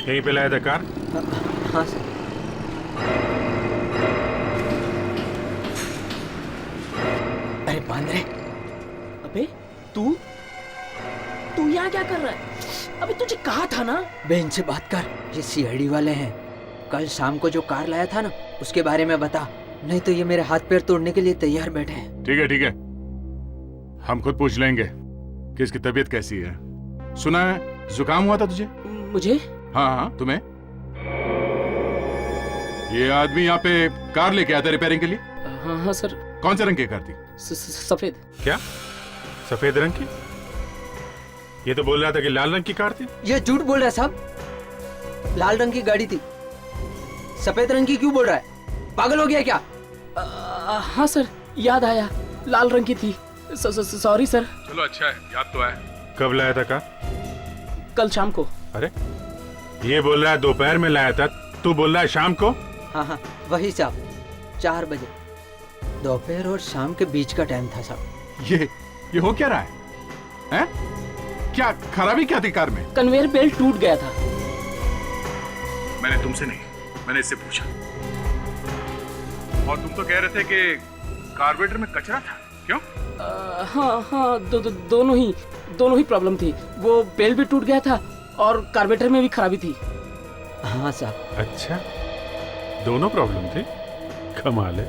यहीं पे लाया था कार? हाँ सर। अरे बांद्रे, अबे तू यहाँ क्या कर रहा है? अबे तुझे कहा था ना। बहन से बात कर, ये सीआईडी वाले हैं। कल शाम को जो कार लाया था ना, उसके बारे में बता, नहीं तो ये मेरे हाथ पैर तोड़ने के लिए तैयार बैठे हैं। ठीक है ठीक है, हम खुद पूछ लेंगे कि इसकी तबीयत कैसी है। सुना है जुकाम हुआ था तुझे? मुझे? हाँ हाँ तुम्हें। ये आदमी यहाँ पे कार लेके आया था रिपेयरिंग के लिए? हाँ हाँ सर। कौन से रंग की कार थी? सफेद। क्या सफेद रंग की? ये तो बोल रहा था कि लाल रंग की कार थी। ये झूठ बोल रहा है साहब, लाल रंग की गाड़ी थी। सफेद रंग की क्यों बोल रहा है? पागल हो गया क्या? हाँ सर, याद आया, लाल रंग की थी। Sorry sir. चलो अच्छा है, याद तो आया। कब लाया था कार? कल शाम को। अरे ये बोल रहा है दोपहर में लाया था, तू बोल रहा है शाम को? हाँ हाँ वही साहब, 4 बजे। दोपहर और शाम के बीच का टाइम था साहब। ये हो क्या रहा है? हैं? क्या खराबी क्या थी कार में? कन्वेयर बेल्ट टूट गया था। मैंने तुमसे नहीं, मैंने इससे पूछा। और तुम तो कह रहे थे कि कार्बोरेटर में कचरा था, क्यों? हाँ दोनों ही प्रॉब्लम थी। वो बेल्ट भी टूट गया था और कार्बोरेटर में भी खराबी थी। हाँ साहब। अच्छा, दोनों प्रॉब्लम थी, कमाल है।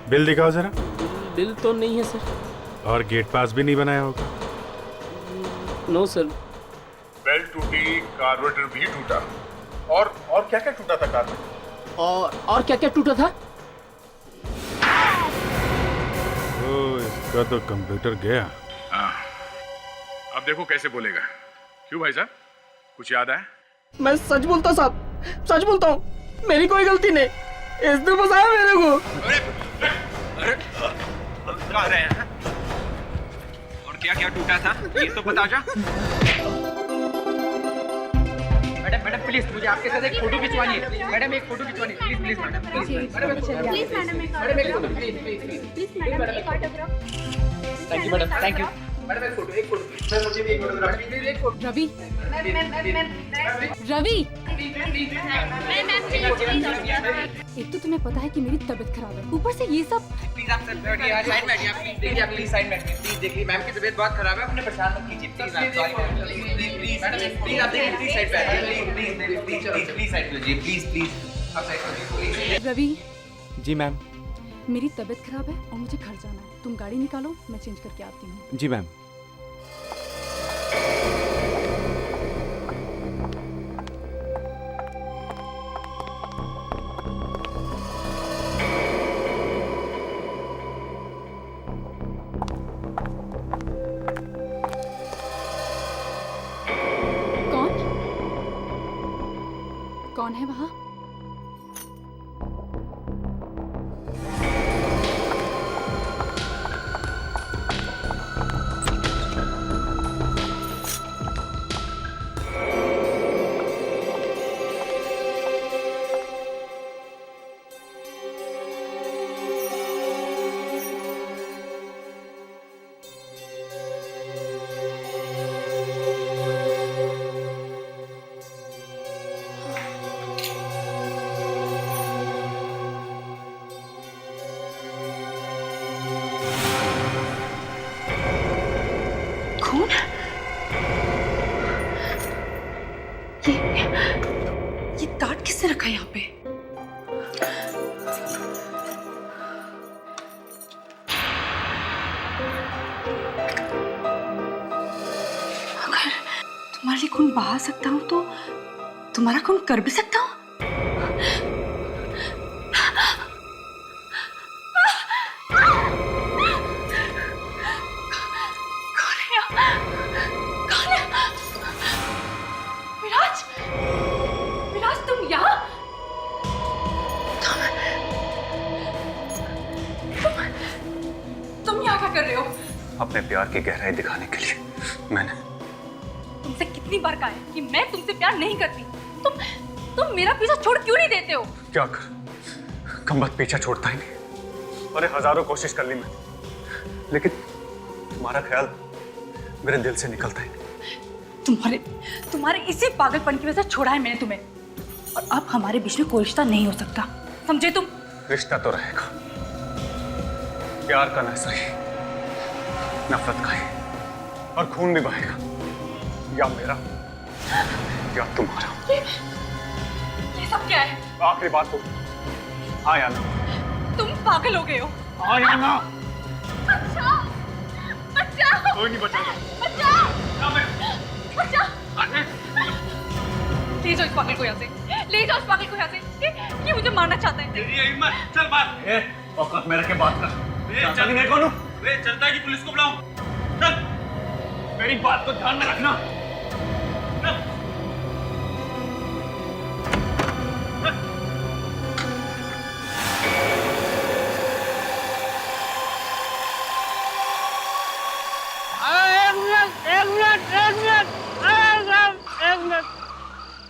बिल दिखाओ जरा। बिल तो नहीं है सर। और गेट पास भी नहीं बनाया होगा? No sir. बेल्ट टूटी, कार्बोरेटर भी टूटा, और क्या क्या टूटा था कार में? और क्या क्या टूटा था? इसका तो कंप्यूटर गया। अब देखो कैसे बोलेगा। क्यों भाई साहब, कुछ याद आया? मैं सच बोलता साहब, सच बोलता हूँ, मेरी कोई गलती नहीं। इसने फंसाया मेरे को। अरे कहाँ रहे हैं? और क्या क्या टूटा था ये तो बता जा। मैडम प्लीज, मुझे आपके साथ एक फोटो खिंचवानी है। मैडम एक फोटो खिंचवानी है, प्लीज मैडम, प्लीज मैडम एक फोटो, प्लीज मैडम एक autograph. Thank you madam, thank you madam. एक फोटो सर, मुझे भी एक फोटोग्राफ, प्लीज एक फोटो। रवि, रवि, एक तो तुम्हें पता है कि मेरी तबीयत खराब है, ऊपर से ये सब। प्लीज आप सर साइड में हटिए, प्लीज देखिए, प्लीज साइड में प्लीज देखिए। मैम की तबीयत बहुत खराब है, अपने परेशान मत कीजिए प्लीज। आप सॉरी प्लीज मैडम, प्लीज आप देखिए, प्लीज साइड पे आइए, प्लीज साइड पे लीजिए, प्लीज आप साइड पे लीजिए। रवि जी मैम। मेरी तबीयत खराब है और मुझे घर जाना है, तुम गाड़ी निकालो, मैं चेंज करके आती हूँ। जी मैम। कौन है वहाँ? खून? ये कार्ड किसने रखा है यहाँ पे? अगर तुम्हारे लिए खून बहा सकता हूँ तो तुम्हारा खून कर भी सकता हूँ। अपने प्यार की गहराई दिखाने के लिए मैंने तुमसे कितनी बार कहा है कि मैं तुमसे प्यार नहीं करती। तुम मेरा पीछा छोड़ क्यों नहीं देते हो? क्या कर, कमबख्त पीछा छोड़ता ही नहीं। अरे हजारों कोशिश कर ली मैंने, लेकिन तुम्हारा ख्याल मेरे दिल से निकलता ही नहीं। तुम्हारे इसी पागलपन की वजह से छोड़ा है मैंने तुम्हें, और अब हमारे बीच में कोई रिश्ता नहीं हो सकता, समझे तुम? रिश्ता तो रहेगा, प्यार का ना सही, नफरत का ही, और खून भी बहेगा, या मेरा या तुम्हारा। ये सब क्या है? आखिरी बात तो हाँ या ना? तुम पागल हो गए हो। हाँ या ना? बचाओ, बचाओ, कोई नहीं बचाएगा। बचाओ, बचाओ। ले जाओ इस पागल को यहाँ से, ले जाओ इस पागल को यहाँ से। ये मुझे मारना चाहता है। तेरी हिम्मत, चल बात। औकात में रख के बात कर। चल मैं कौन हूँ? चलता है कि पुलिस को बुलाऊं? चल, मेरी बात को ध्यान में रखना।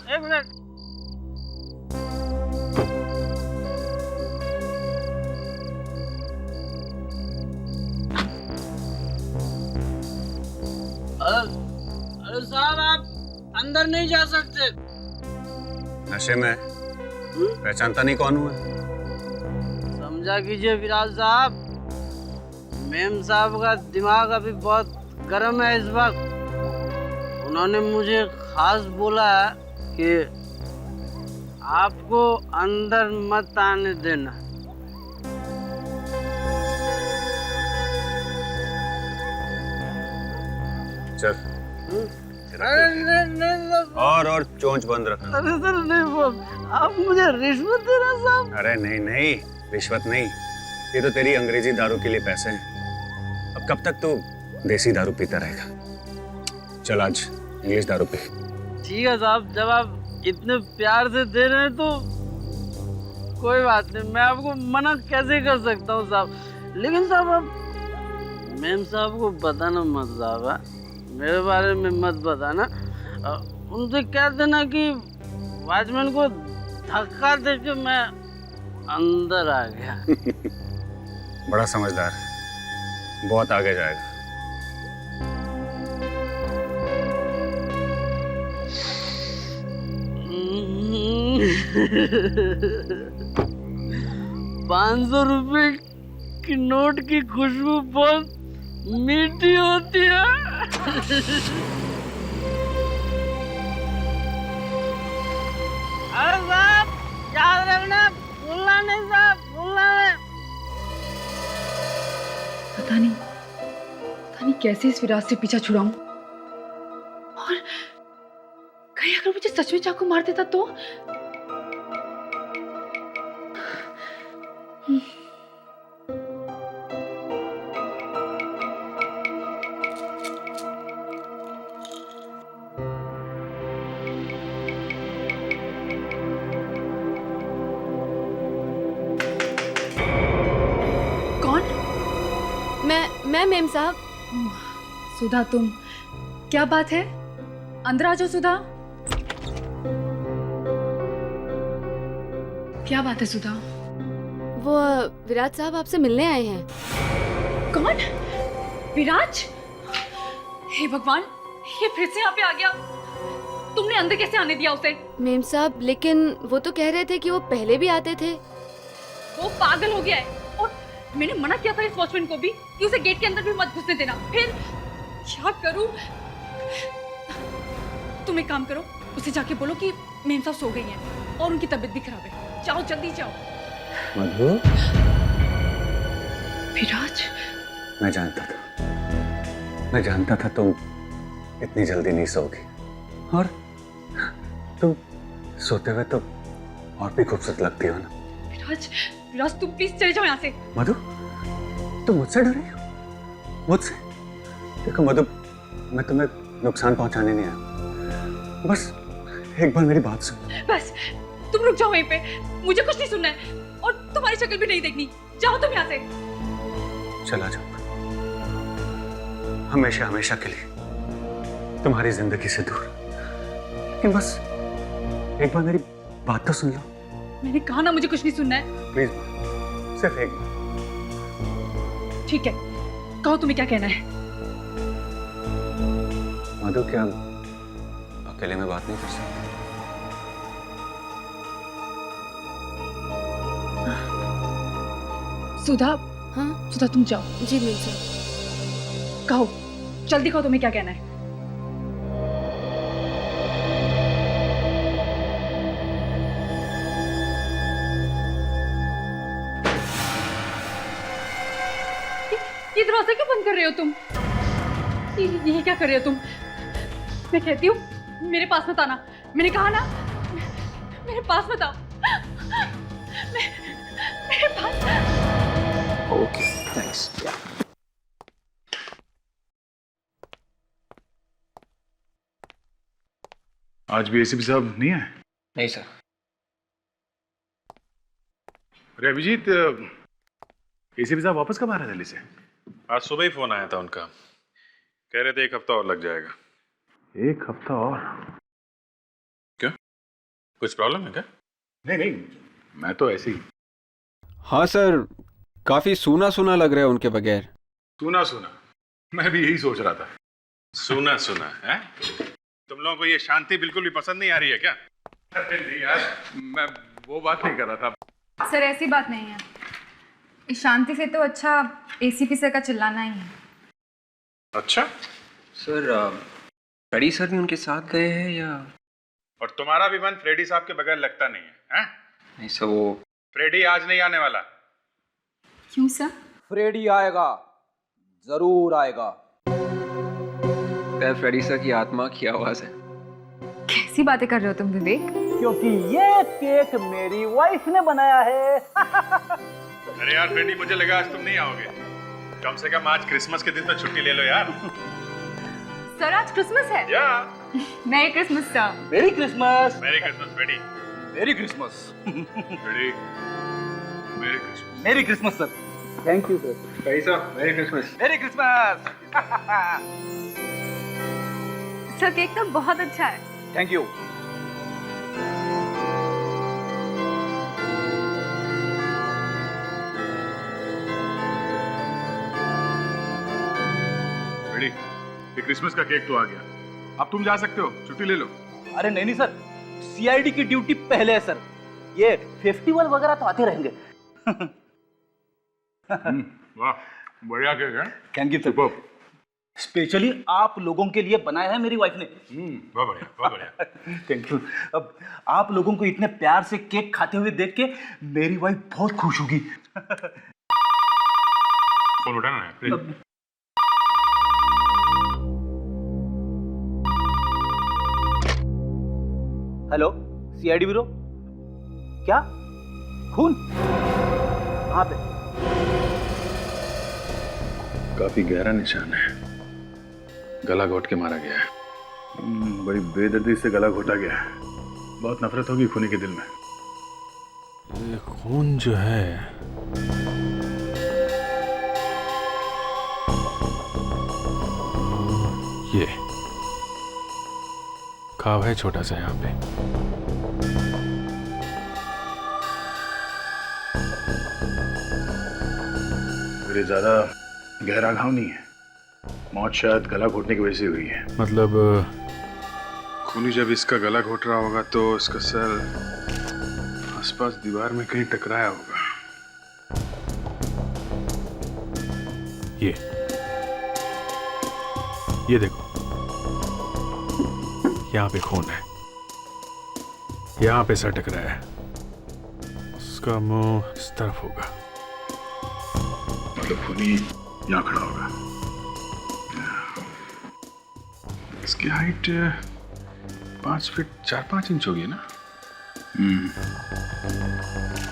एक मिनट। अरे साहब, आप अंदर नहीं जा सकते। नशे में पहचानता नहीं कौन हुआ? समझा कीजिए विराज साहब, मेम साहब का दिमाग अभी बहुत गर्म है इस वक्त। उन्होंने मुझे खास बोला है कि आपको अंदर मत आने देना। चल। अरे नहीं और चोंच बंद रखना। अरे सर नहीं, वो आप मुझे रिश्वत दे रहे साहब। अरे नहीं नहीं, रिश्वत नहीं, ये तो तेरी अंग्रेजी दारू के लिए पैसे हैं। अब कब तक तू देसी दारू पीता रहेगा? चल आज इंग्लिश दारू पी। ठीक है साहब, जब आप इतने प्यार से दे रहे हैं तो कोई बात नहीं, मैं आपको मना कैसे कर सकता हूँ साहब। लेकिन साहब आप मेम साहब को बताना मत साहब, मेरे बारे में मत बताना। उनसे कह देना कि वॉचमैन को धक्का देके मैं अंदर आ गया। बड़ा समझदार, बहुत आगे जाएगा। ₹500 की नोट की खुशबू बहुत मीठी होती है। अरे साहब याद रखना, भूलना नहीं साहब, भूलना नहीं। पता नहीं कैसे इस विराज से पीछा छुड़ाऊं। और कहीं अगर मुझे सच में चाकू मार देता तो? मैं मेम साहब। सुधा, तुम? क्या बात है? अंदर आ जाओ सुधा। क्या बात है सुधा? वो विराज साहब आपसे मिलने आए हैं। कौन? विराज? हे भगवान, ये फिर से यहाँ पे आ गया। तुमने अंदर कैसे आने दिया उसे? मेम साहब, लेकिन वो तो कह रहे थे कि वो पहले भी आते थे। वो पागल हो गया है, और मैंने मना किया था इस वॉचमैन को भी कि उसे गेट के अंदर भी मत घुसने देना। फिर क्या करूं? तुम एक काम करो, उसे जाके बोलो कि मेम साहब सो गई हैं और उनकी तबीयत भी खराब है। जाओ जल्दी जाओ। मधु, विराज, मैं जानता था तुम इतनी जल्दी नहीं सोगी, और तुम सोते हुए तो और भी खूबसूरत लगती हो ना। विराज तुम प्लीज चले जाओ यहाँ से। मधु, तुम मुझसे डर रही हो? मुझसे? देखो मधु, मैं तुम्हें नुकसान पहुंचाने नहीं आया, बस एक बार मेरी बात सुन। बस तुम रुक जाओ वहीं पे, मुझे कुछ नहीं सुनना है और तुम्हारी शक्ल भी नहीं देखनी। जाओ तुम यहाँ से। चला जाऊंगा, हमेशा हमेशा के लिए तुम्हारी जिंदगी से दूर, लेकिन बस एक बार मेरी बात तो सुन लो। मैंने कहा ना मुझे कुछ नहीं सुनना है। प्लीज, सिर्फ एक बार। ठीक है, कहो तुम्हें क्या कहना है। मधु, क्या अकेले में बात नहीं कर सकते? सुधा, हाँ सुधा तुम जाओ। जी मेम साहब। कहो, जल्दी कहो तुम्हें क्या कहना है। ये दरवाजा क्यों बंद कर रहे हो तुम? ये क्या कर रहे हो तुम? मैं कहती हूँ मेरे पास मत आना। मैंने कहा ना, मेरे पास मत आओ। मेरे पास। Okay, thanks. आज भी एसीपी साहब नहीं है? नहीं सर। अरे अभिजीत, एसीपी साहब वापस कब आ रहे हैं दिल्ली से? आज सुबह ही फोन आया था उनका, कह रहे थे 1 हफ्ता और लग जाएगा। 1 हफ्ता और? क्यों, कुछ प्रॉब्लम है क्या? नहीं नहीं, मैं तो ऐसे ही। हाँ सर, काफी सूना सूना लग रहा है उनके बगैर। सुना सुना, मैं भी यही सोच रहा था। सुना सुना है? तुम लोगों को ये शांति बिल्कुल भी पसंद नहीं आ रही है क्या? अरे नहीं यार, मैं वो बात नहीं कर रहा था। सर ऐसी बात नहीं है, इस शांति से तो अच्छा एसीपी सर का चिल्लाना ही है। अच्छा सर, फ्रेडी सर भी उनके साथ गए हैं या? और तुम्हारा भी मन फ्रेडी साहब के बगैर लगता नहीं है, हैं? नहीं सर, वो फ्रेडी आज नहीं आने वाला। क्यों सर? फ्रेडी आएगा, जरूर आएगा। फ्रेडी सर की आत्मा की आवाज है। कैसी बातें कर रहे हो तुम विवेक? क्योंकि ये केक मेरी वाइफ ने बनाया है। अरे यार फ्रेडी, मुझे लगा आज तुम नहीं आओगे। कम से कम आज क्रिसमस के दिन तो छुट्टी ले लो यार। सर आज क्रिसमस है। या merry Christmas sir. Merry Christmas. Merry Christmas Freddy. Merry Christmas. Freddy, merry Christmas. Merry Christmas sir. Thank you sir. Freddy साहब, merry Christmas. Merry Christmas. Sir cake तो बहुत अच्छा है। Thank you. रेडी, ये Christmas का cake तो आ गया, अब तुम जा सकते हो, छुट्टी ले लो। अरे नहीं नहीं सर, सीआईडी की ड्यूटी पहले है सर। ये फेस्टिवल वगैरह तो आते रहेंगे। वाह, बढ़िया केक है। Thank you sir. स्पेशली आप लोगों के लिए बनाया है मेरी वाइफ ने। बहुत बढ़िया, बहुत बढ़िया। Thank you. अब आप लोगों को इतने प्यार से केक खाते हुए देख के मेरी वाइफ बहुत खुश होगी। फोन उठाना है प्लीज। Hello, CID bureau. क्या खून? कहाँ पे? काफी गहरा निशान है, गला घोट के मारा गया है। बड़ी बेदर्दी से गला घोटा गया है। बहुत नफरत होगी खूनी के दिल में। ये खून जो है ये घाव है छोटा सा यहाँ पे। मेरे ज्यादा गहरा घाव नहीं है, मौत शायद गला घोटने की वजह से हुई है। मतलब खूनी जब इसका गला घोट रहा होगा तो इसका सर आसपास दीवार में कहीं टकराया होगा। ये देखो, यहाँ पे खून है, यहाँ पे सर टकराया है। उसका मुंह इस तरफ होगा, मतलब खूनी यहाँ खड़ा होगा। इसकी हाइट 5 फीट 4-5 इंच होगी ना?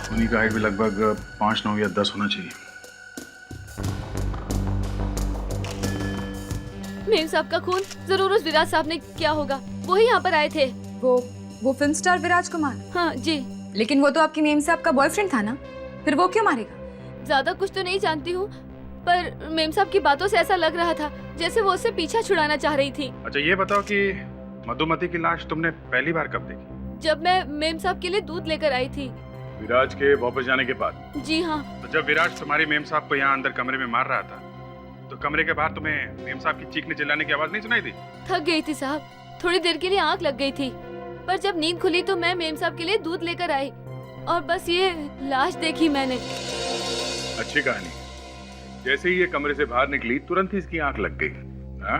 खूनी का हाइट भी लगभग 5-9 या 10 होना चाहिए। मेम साहब का खून जरूर उस विराज साहब ने किया होगा, वो ही यहाँ पर आए थे। वो फिल्म स्टार विराज कुमार? हाँ जी। लेकिन वो तो आपकी मेम साहब का बॉयफ्रेंड था ना, फिर वो क्यों मारेगा? ज्यादा कुछ तो नहीं जानती हूँ, पर मेम साहब की बातों से ऐसा लग रहा था जैसे वो उससे पीछा छुड़ाना चाह रही थी। अच्छा ये बताओ कि मधुमती की लाश तुमने पहली बार कब देखी? जब मैं मेम साहब के लिए दूध लेकर आई थी। विराज के वापस जाने के बाद? जी हाँ। तो जब विराज तुम्हारी मेम साहब को यहाँ अंदर कमरे में मार रहा था तो कमरे के बाहर तुम्हें मेम साहब की चीखने चिल्लाने की आवाज नहीं सुनाई दी? थक गई थी साहब, थोड़ी देर के लिए आंख लग गई थी, पर जब नींद खुली तो मैं मेम साहब के लिए दूध लेकर आई और बस ये लाश देखी मैंने। अच्छी कहानी। जैसे ही ये कमरे से बाहर निकली तुरंत ही इसकी आंख लग गई। हाँ?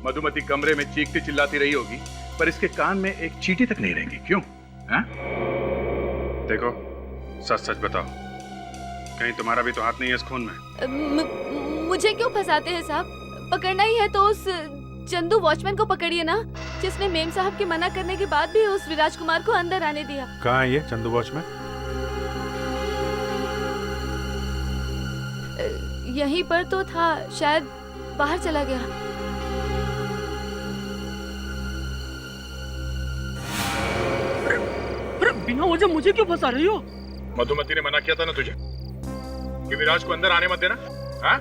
मधुमती कमरे में चीखती चिल्लाती रही होगी, पर इसके कान में एक चींटी तक नहीं रहेगी। क्यों? हाँ? देखो, सच सच बताओ, कहीं तुम्हारा भी तो हाथ नहीं है इस खून में? मुझे क्यों फंसाते हैं साहब? पकड़ना ही है तो उस चंदू वॉचमैन को पकड़िए ना, जिसने मेम साहब के मना करने के बाद भी उस विराज कुमार को अंदर आने दिया। कहाँ है ये चंदू वॉचमैन? यहीं पर तो था, शायद बाहर चला गया। अरे बिना वजह मुझे क्यों फंसा रही हो? मधुमती ने मना किया था ना तुझे कि विराज को अंदर आने मत देना। हाँ?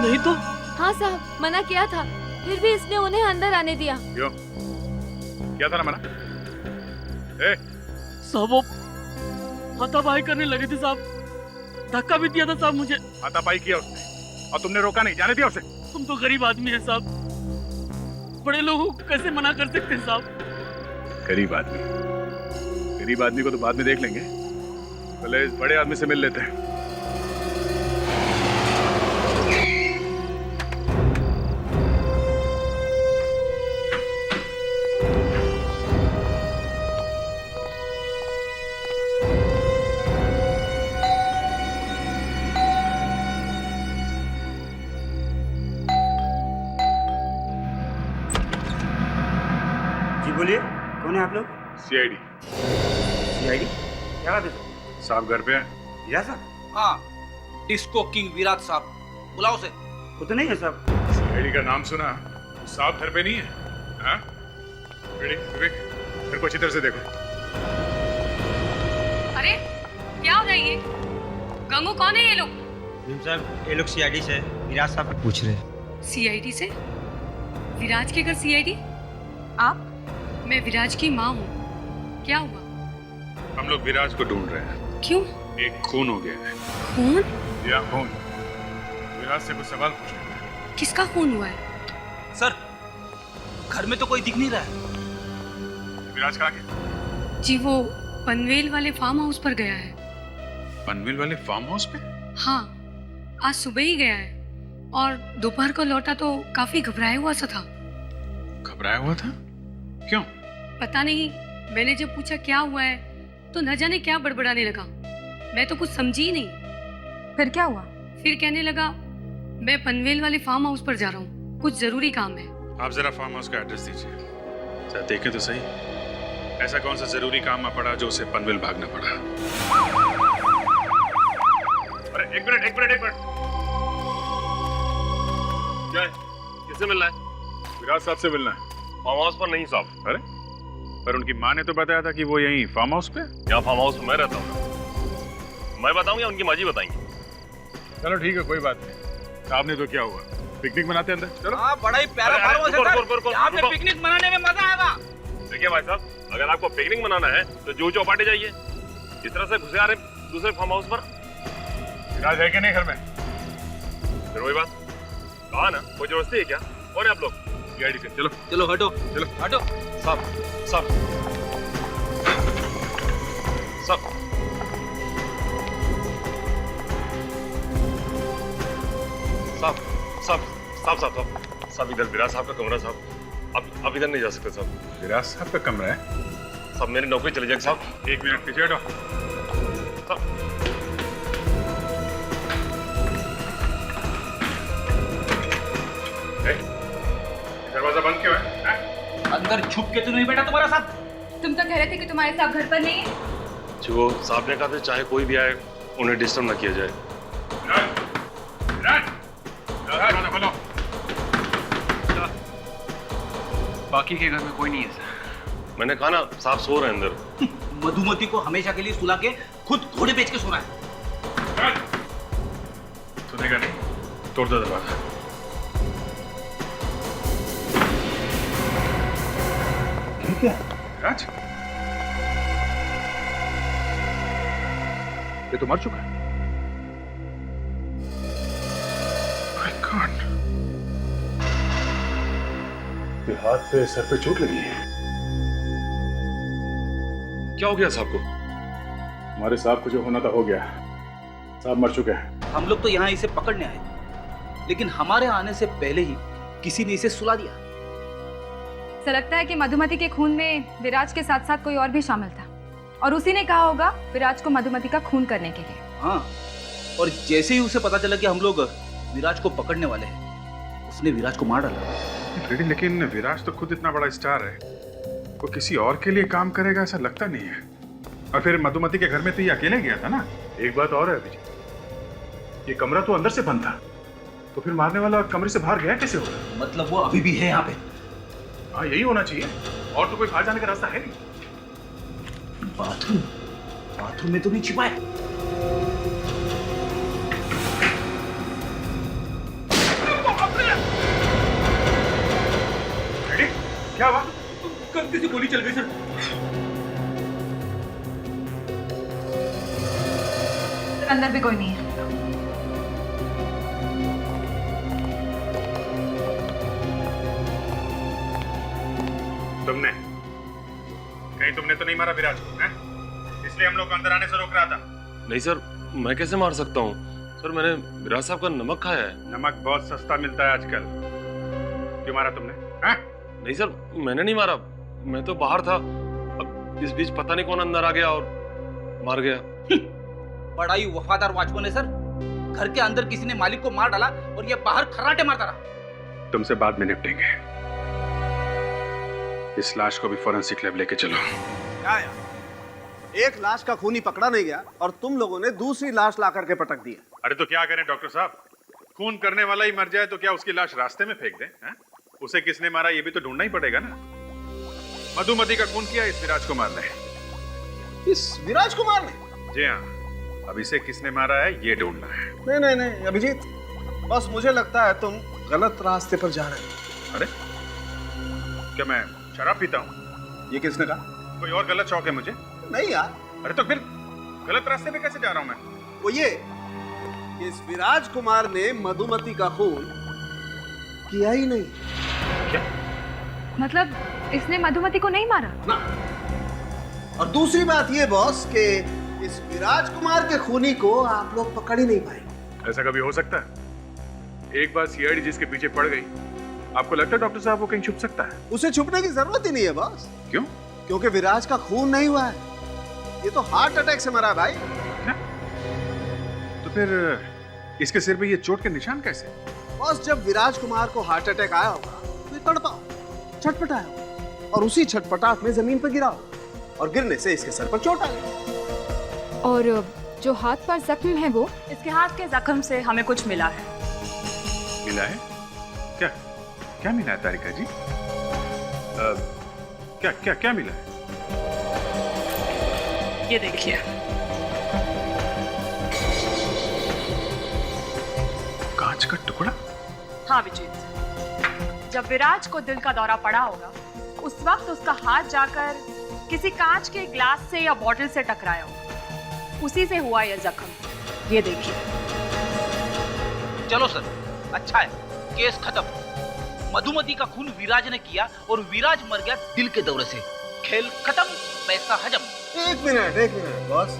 नहीं तो? हाँ साहब, मना किया था, फिर भी इसने उन्हें अंदर आने दिया। क्यों? क्या था ना मना? साहब वो हाथापाई करने लगे थे साहब, धक्का भी दिया था साहब मुझे। हाथापाई किया उसने और तुमने रोका नहीं, जाने दिया उसे? हम तो गरीब आदमी हैं साहब, बड़े लोगों को कैसे मना कर सकते हैं साहब? गरीब आदमी को तो बाद में देख लेंगे, पहले इस बड़े आदमी से मिल लेते हैं। बोलिए, कौन है आप लोग? सीआईडी। सीआईडी? क्या बात है? साहब घर पे है? विराज साहब? हाँ, डिस्को किंग विराज साहब, बुलाओ उसे। वो तो नहीं है साहब। सीआईडी का नाम सुना, साहब घर पे नहीं है? हाँ? विवेक, मेरे को अच्छी तरह से देखो। अरे क्या हो रहा है ये? गंगू कौन है ये लोग? मेम साहब, ये लोग सीआईडी से विराज साहब पूछ रहे हैं। सीआईडी से? विराज के घर सीआईडी? आप? मैं विराज की माँ हूँ। क्या हुआ? हम लोग विराज को ढूंढ रहे हैं। क्यों? एक खून हो गया है। खून? या खून। विराज से कुछ सवाल पूछे। किसका खून हुआ है? सर, घर में तो कोई दिख नहीं रहा है। विराज कहाँ गया? जी वो पनवेल वाले फार्म हाउस पर गया है। पनवेल वाले फार्म हाउस पे? हाँ, आज सुबह ही गया है और दोपहर को लौटा तो काफी घबराया हुआ सा था। घबराया हुआ था? क्यों? पता नहीं, मैंने जब पूछा क्या हुआ है तो न जाने क्या बड़बड़ाने लगा। मैं तो कुछ समझी ही नहीं। फिर क्या हुआ? फिर कहने लगा मैं पनवेल वाले फार्म हाउस पर जा रहा हूँ, कुछ जरूरी काम है। आप जरा फार्म हाउस का एड्रेस दीजिए, जरा देखें तो सही, ऐसा कौन सा जरूरी काम में पड़ा जो उसे पनवेल भागना पड़ा? अरे एक मिनट। क्या है? किससे मिलना है? विराज साहब से मिलना है। फार्म हाउस पर नहीं साहब। अरे पर उनकी माँ ने तो बताया था कि वो यहीं फार्म हाउस पे। यहाँ फार्म हाउस में मैं रहता हूँ। मैं बताऊँ या उनकी माँ जी बताएंगी? चलो ठीक है, कोई बात नहीं। साहब ने तो क्या हुआ, पिकनिक मनाते अंदर। चलो। हाँ, बड़ा ही प्यारा फार्म हाउस है सर। यहाँ पे पिकनिक मनाने में मजा आएगा। देखिए भाई साहब, अगर आपको पिकनिक मनाना है तो जुहू चौपाटी जाइए। इस तरह से घुसे आ रहे दूसरे फार्म हाउस पर। विराज है कि नहीं घर में? फिर वही बात कहा ना, कोई जबरदस्ती है क्या? कौन है आप लोग? सीआईडी से। चलो चलो हटो, चलो हटो। साहब साहब साहब साहब साहब साहब साहब साहब इधर विराज साहब का कमरा साहब। आप इधर नहीं जा सकते साहब। विराज साहब का कमरा है? साहब मेरी नौकरी चली जाएगी साहब। एक मिनट पीछे हटो। साहब दरवाजा बंद क्यों है? अंदर छुप के तो नहीं बैठा तुम्हारा साहब? तुम तो कह रहे थे कि तुम्हारे साहब घर पर नहीं है। जो साहब ने कहा था चाहे कोई भी आए उन्हें डिस्टर्ब ना किया जाए। बाकी के घर में कोई नहीं है सर। मैंने कहा ना, साहब सो रहे हैं अंदर। मधुमती को हमेशा के लिए सुला के खुद घोड़े बेच के सोना है। सुनेगा नहीं, तोड़ दो दरवाजा। क्या राज, ये तो मर चुका है। My God. आपके हाथ पे सर पे चोट लगी है। क्या हो गया साहब को? हमारे साहब को जो होना था हो गया। साहब मर चुके हैं। हम लोग तो यहाँ इसे पकड़ने आए, लेकिन हमारे आने से पहले ही किसी ने इसे सुला दिया। ऐसा लगता है कि मधुमति के खून में विराज के साथ साथ कोई और भी शामिल था, और उसी ने कहा होगा विराज को मधुमति का खून करने के लिए। हाँ, और जैसे ही उसे पता चला कि हम लोग विराज को पकड़ने वाले हैं, उसने विराज को मार डाला। लेकिन विराज तो खुद इतना बड़ा स्टार है, वो किसी और के लिए काम करेगा ऐसा लगता नहीं है। और फिर मधुमति के घर में तो ये अकेले गया था ना। एक बात और है अभिजीत, ये कमरा तो अंदर से बंद था, तो फिर मारने वाला कमरे से बाहर गया कैसे होगा? मतलब वो अभी भी है यहाँ पे? हाँ, यही होना चाहिए, और तो कोई बाहर जाने का रास्ता है नहीं। बाथरूम में तो नहीं छिपा है। क्या हुआ? गलती से गोली चल गई सर। अंदर भी कोई नहीं है। तुमने तो नहीं मारा विराज को, हैं? इसलिए हम लोग अंदर आने से रोक रहा था। नहीं सर, मैं कैसे मार सकता हूँ सर? मैंने विराज साहब का नमक खाया है। नमक बहुत सस्ता मिलता है आजकल। क्यों मारा तुमने? हैं? नहीं सर, मैंने नहीं मारा, मैं तो बाहर था। अब इस बीच पता नहीं कौन अंदर आ गया और मार गया। बड़ा ही वफादार वॉचमैन है सर। घर के अंदर किसी ने मालिक को मार डाला और ये बाहर खर्राटे मारता रहा। तुमसे बाद में निपटेंगे। इस लाश को भी फोरेंसिक लैब लेके चलो। क्या यार, एक लाश का खूनी पकड़ा नहीं गया और तुम लोगों ने दूसरी लाश ला करके पटक दी। अरे तो क्या करें डॉक्टर साहब, खून करने वाला ही मर जाए तो क्या उसकी लाश रास्ते में फेंक दें? हैं? उसे किसने मारा ये भी तो ढूंढना ही पड़ेगा ना। मधुमति का खून किया इस विराज कुमार ने। इस विराज कुमार ने? जी हाँ, अब इसे किसने मारा है ये ढूंढना है। नहीं नहीं नहीं अभिजीत, बस मुझे लगता है तुम गलत रास्ते पर जा रहे हो। अरे क्या मैं शराब पीता हूँ? ये किसने कहा? कोई और गलत शौक है मुझे? नहीं यार। अरे तो फिर गलत रास्ते पे कैसे जा रहा हूँ मैं? वो ये कि इस विराज कुमार ने मधुमति का खून किया ही नहीं। क्या? मतलब इसने मधुमति को नहीं मारा ना। और दूसरी बात ये बॉस कि इस विराज कुमार के खूनी को आप लोग पकड़ ही नहीं पाए। ऐसा कभी हो सकता है? एक बार सीआईडी जिसके पीछे पड़ गई, आपको लगता है डॉक्टर साहब वो कहीं छुप सकता है? उसे छुपने की जरूरत ही नहीं है बॉस। क्यों? क्योंकि विराज का खून नहीं हुआ है, ये तो हार्ट अटैक से मरा है भाई। तो फिर इसके सिर पे ये चोट के निशान कैसे? बॉस जब विराज कुमार को हार्ट अटैक आया होगा तो ये तड़पा, छटपटाया होगा और उसी छटपटाहट में जमीन पर गिरा होगा और गिरने से इसके सर पर चोट आ गई। और जो हाथ पर जख्म है वो? इसके हाथ के जख्म से हमें कुछ मिला है। मिला है? क्या क्या मिला है तारिका जी? क्या क्या क्या मिला है? ये देखिए। कांच का टुकड़ा? हाँ विजीत, जब विराज को दिल का दौरा पड़ा होगा उस वक्त उसका हाथ जाकर किसी कांच के ग्लास से या बॉटल से टकराया होगा, उसी से हुआ यह जख्म। ये देखिए। चलो सर, अच्छा है, केस खत्म। मधुमति का खून विराज ने किया और विराज मर गया दिल के दौरे से। खेल खत्म, पैसा हजम। एक मिनट बॉस,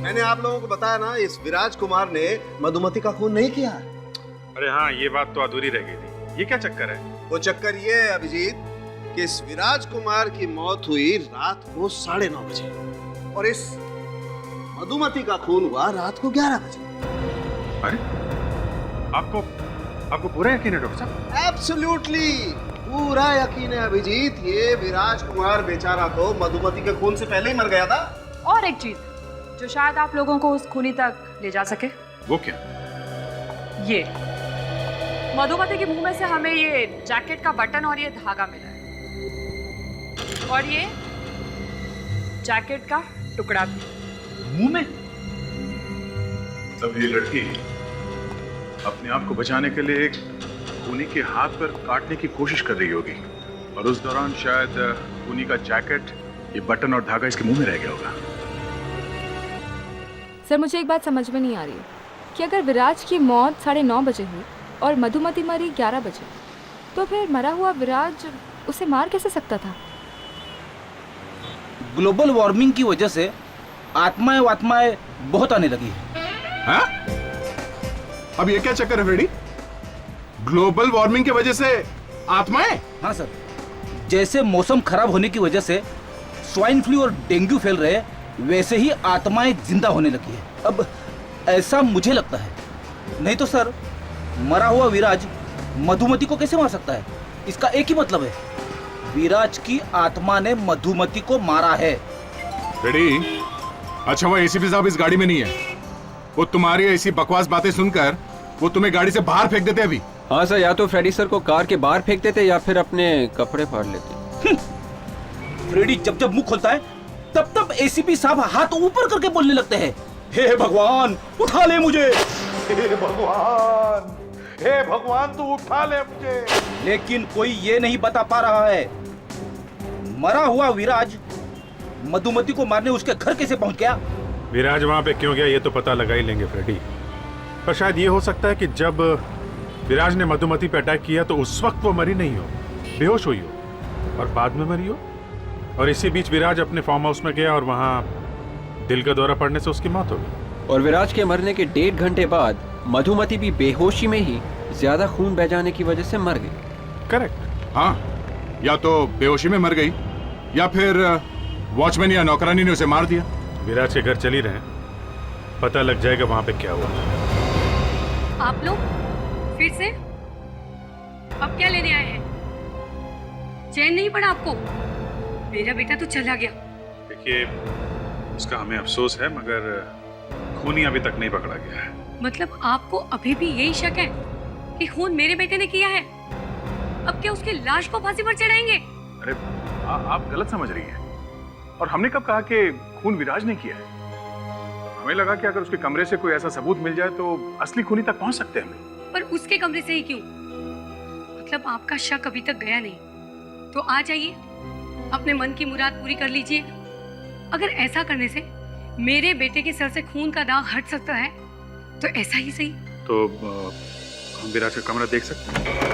मैंने आप लोगों को बताया ना इस विराज कुमार ने मधुमति का खून नहीं किया। अरे हाँ, ये बात तो अधूरी रह गई थी। ये क्या चक्कर है? वो चक्कर ये है अभिजीत कि इस विराज कुमार की मौत हुई रात को 9:30 बजे और इस मधुमति का खून हुआ रात को 11 बजे। अरे आपको पूरा यकीन है डॉक्टर साहब? एब्सोल्युटली पूरा यकीन है अभिजीत। ये विराज कुमार बेचारा तो मधुमति के खून से पहले ही मर गया था। और एक चीज जो शायद आप लोगों को उस खूनी तक ले जा सके। वो क्या? ये मधुमति के मुंह में से हमें ये जैकेट का बटन और ये धागा मिला है, और ये जैकेट का टुकड़ा भी। मुंह में? तब ये लड़की अपने आप को बचाने के लिए एक खूनी के हाथ पर काटने की कोशिश कर रही होगी और उस दौरान शायद खूनी का जैकेट, ये बटन और धागा इसके मुंह में रह गया होगा। सर मुझे एक बात समझ में नहीं आ रही कि अगर विराज की मौत 9:30 बजे हुई और मधुमति मरी 11 बजे, तो फिर मरा हुआ विराज उसे मार कैसे सकता था? ग्लोबल वार्मिंग की वजह से आत्माएं बहुत आने लगी है। हाँ? अब ये क्या चक्कर है फ्रेडी? ग्लोबल वार्मिंग की वजह से आत्माएं? हाँ सर, जैसे मौसम खराब होने की वजह से स्वाइन फ्लू और डेंगू फैल रहे हैं, वैसे ही आत्माएं जिंदा होने लगी है। अब ऐसा मुझे लगता है। नहीं तो सर, मरा हुआ विराज मधुमती को कैसे मार सकता है? इसका एक ही मतलब है, विराज की आत्मा ने मधुमती को मारा है। फ्रेडी, अच्छा वो एसीपी साहब इस गाड़ी में नहीं है। वो तुम्हारी ऐसी बकवास बातें सुनकर वो तुम्हें गाड़ी से बाहर फेंक देते अभी। हाँ सर, या तो फ्रेडी सर को कार के बाहर फेंक देते या फिर अपने कपड़े फाड़ लेते। फ्रेडी जब जब मुंह खोलता है तब तब एसीपी साहब हाथ ऊपर करके बोलने लगते हैं, हे भगवान उठा ले मुझे, हे भगवान तू उठा ले मुझे। लेकिन कोई ये नहीं बता पा रहा है, मरा हुआ विराज मधुमती को मारने उसके घर कैसे पहुंच गया? विराज वहां पे क्यों गया ये तो पता लगा ही लेंगे फ्रेडी, पर शायद ये हो सकता है कि जब विराज ने मधुमती पे अटैक किया तो उस वक्त वो मरी नहीं हो, बेहोश हुई हो और बाद में मरी हो, और इसी बीच विराज अपने फार्म हाउस में गया और वहां दिल का दौरा पड़ने से उसकी मौत हो गई। और विराज के मरने के 1.5 घंटे बाद मधुमती भी बेहोशी में ही ज्यादा खून बह जाने की वजह से मर गई। करेक्ट। हाँ, या तो बेहोशी में मर गई या फिर वॉचमैन या नौकरानी ने उसे मार दिया। विराज के घर चली रहे, पता लग जाएगा वहां पे क्या हुआ। आप लोग फिर से अब क्या लेने आए हैं? चैन नहीं पड़ा आपको? मेरा बेटा तो चला गया। देखिए, उसका हमें अफसोस है मगर खूनी अभी तक नहीं पकड़ा गया है। मतलब आपको अभी भी यही शक है कि खून मेरे बेटे ने किया है? अब क्या उसकी लाश को फांसी पर चढ़ाएंगे? अरे आप गलत समझ रही हैं। और हमने कब कहा कि खून विराज ने किया है? हमें लगा कि अगर उसके कमरे से कोई ऐसा सबूत मिल जाए तो असली खूनी तक पहुंच सकते हैं हम। पर उसके कमरे से ही क्यों? मतलब आपका शक अभी तक गया नहीं, तो आ जाइए, अपने मन की मुराद पूरी कर लीजिए। अगर ऐसा करने से मेरे बेटे के सर से खून का दाग हट सकता है तो ऐसा ही सही। तो हम विराज का कमरा देख सकते हैं?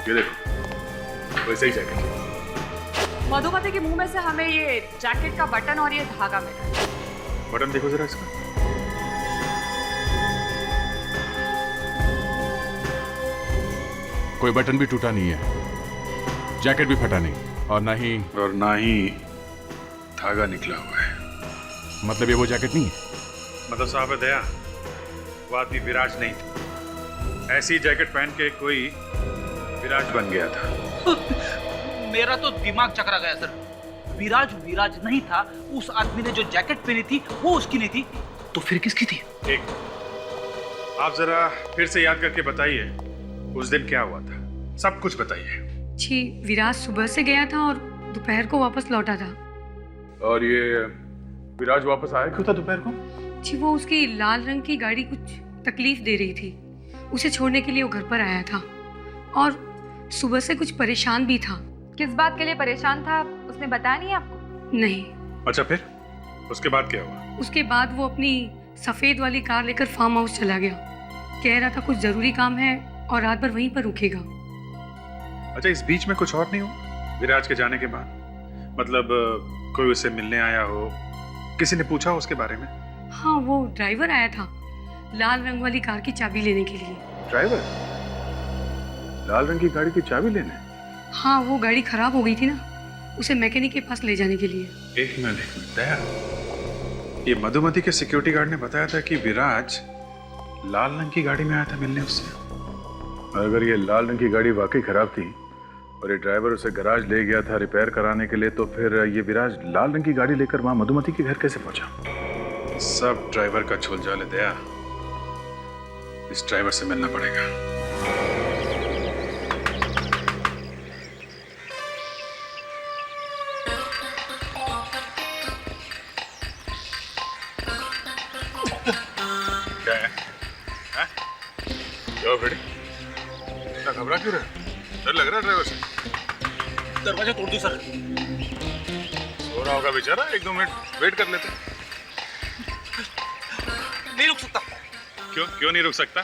ये देखो, वैसे ही जैकेट। मधुमती के मुंह में से हमें ये जैकेट का बटन और ये धागा मिला। बटन देखो जरा इसका। कोई बटन भी टूटा नहीं है, जैकेट भी फटा नहीं, और ना ही धागा निकला हुआ है। मतलब ये वो जैकेट नहीं है। मतलब साहब दया, वो आदमी विराज नहीं था। ऐसी जैकेट पहन के कोई विराज बन गया था। मेरा तो दिमाग चकरा गया सर। विराज नहीं था। उस आदमी ने जो जैकेट पहनी थी वो उसकी नहीं थी, तो फिर किसकी थी? ठीक, आप जरा फिर से याद करके बताइए उस दिन क्या हुआ था, सब कुछ बताइए। जी, विराज सुबह से गया था और दोपहर को वापस लौटा था। और ये विराज वापस आया क्यों था दोपहर को? जी, वो उसकी लाल रंग की गाड़ी कुछ तकलीफ दे रही थी, उसे छोड़ने के लिए वो घर पर आया था और सुबह से कुछ परेशान भी था। किस बात के लिए परेशान था उसने बताया नहीं आपको? नहीं। अच्छा, फिर उसके बाद क्या हुआ? उसके बाद वो अपनी सफेद वाली कार लेकर फार्म हाउस चला गया। कह रहा था कुछ जरूरी काम है और रात भर वहीं पर रुकेगा। अच्छा, इस बीच में कुछ और नहीं हुआ विराज के जाने के बाद? मतलब कोई उससे मिलने आया हो, किसी ने पूछा उसके बारे में? हाँ, वो ड्राइवर आया था लाल रंग वाली कार की चाबी लेने के लिए। ड्राइवर लाल रंग की गाड़ी की चाबी लेने? हाँ, वो गाड़ी खराब हो गई थी ना, उसे मैकेनिक के पास ले जाने के लिए। एक मिनट दया, ये मधुमती के सिक्योरिटी गार्ड ने बताया था कि विराज लाल रंग की गाड़ी में आया था मिलने उससे। अगर ये लाल रंग की गाड़ी वाकई खराब थी और ये ड्राइवर उसे गैराज ले गया था रिपेयर कराने के लिए, तो फिर ये विराज लाल रंग की गाड़ी लेकर वहां मधुमती के घर कैसे पहुंचा? सब ड्राइवर का झोलझाल है दया, इस ड्राइवर से मिलना पड़ेगा। क्यों रहे? डर लग रहा है ड्राइवर से? दरवाजा तोड़ दो सर। सो रहा होगा बेचारा, 1-2 मिनट वेट कर लेते। नहीं रुक सकता। क्यों नहीं रुक सकता?